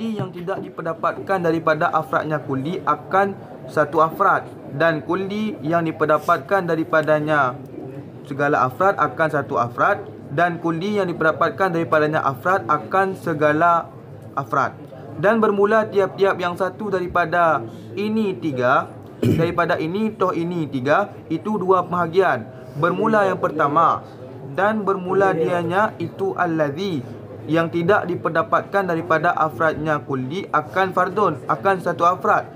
yang tidak diperdapatkan daripada afradnya kulli akan satu afrad, dan kulli yang diperdapatkan daripadanya segala afrad akan satu afrad, dan kulli yang diperdapatkan daripadanya afrad akan segala afrad. Dan bermula tiap-tiap yang satu daripada ini tiga, daripada ini toh ini tiga, itu dua pembahagian. Bermula yang pertama, dan bermula dianya itu allazi, yang tidak diperdapatkan daripada afradnya kulli akan fardun, akan satu afrad.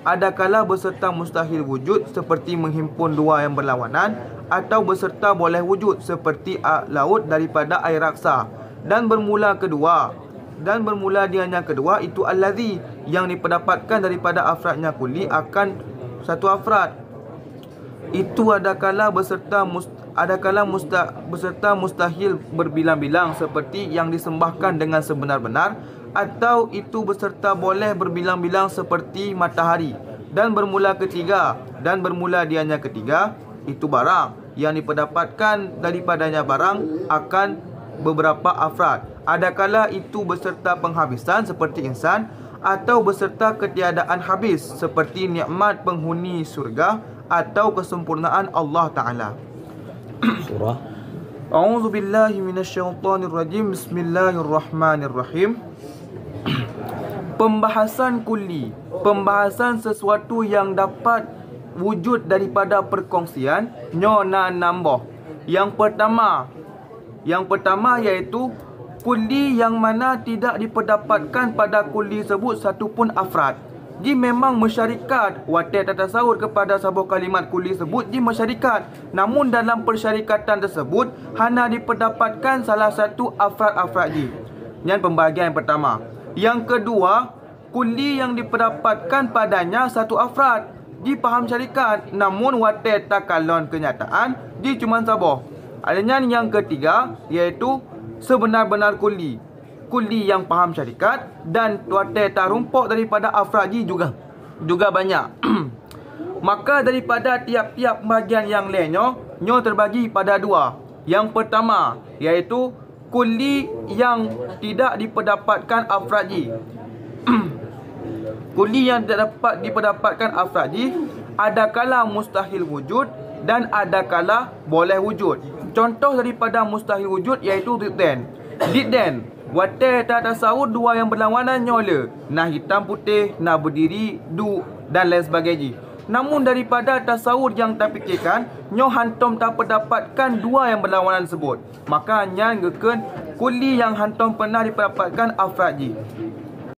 Adakala beserta mustahil wujud seperti menghimpun dua yang berlawanan, atau beserta boleh wujud seperti laut daripada air raksa. Dan bermula kedua, dan bermula dianya kedua itu allazi, yang diperdapatkan daripada afradnya kulli akan satu afrad. Itu adakala beserta mustahil berbilang-bilang seperti yang disembahkan dengan sebenar-benar, atau itu beserta boleh berbilang-bilang seperti matahari. Dan bermula ketiga, dan bermula dianya ketiga itu barang, yang diperdapatkan daripadanya barang akan beberapa afrad. Adakala itu beserta penghabisan seperti insan, atau beserta ketiadaan habis seperti nikmat penghuni surga, atau kesempurnaan Allah Ta'ala. Surah A'udzu billahi minasyaitonir rajim. Bismillahirrahmanirrahim. Pembahasan kulli, pembahasan sesuatu yang dapat wujud daripada perkongsian nyona nambah. Yang pertama iaitu kulli yang mana tidak diperdapatkan pada kulli sebut satu pun afrad. Dia memang masyarikat watai tatasawur kepada sebuah kalimat kulli sebut dia masyarikat. Namun dalam persyarikatan tersebut hanya diperdapatkan salah satu afrad-afrad dia. Yang pembahagian yang pertama. Yang kedua, kulli yang diperdapatkan padanya satu afrad. Dia faham syarikat, namun watai takalon kenyataan dia cuma sabah. Adanya yang ketiga iaitu sebenar-benar kulli, kulli yang faham syarikat dan watai tarumpuk daripada afraji juga banyak. Maka daripada tiap-tiap bahagian yang lainnya, nyo terbagi pada dua. Yang pertama iaitu kulli yang tidak diperdapatkan afraji. Kulli yang tidak dapat diperdapatkan afraji adakala mustahil wujud dan adakala boleh wujud. Contoh daripada mustahil wujud iaitu didden. Watai tak tasawur dua yang berlawanan nyola, nah hitam putih, nah berdiri, dan lain sebagainya. Namun daripada tasawur yang tak fikirkan, nyo hantom tak pendapatkan dua yang berlawanan tersebut. Maka nyan ngeken kulli yang hantom pernah diperdapatkan afraji.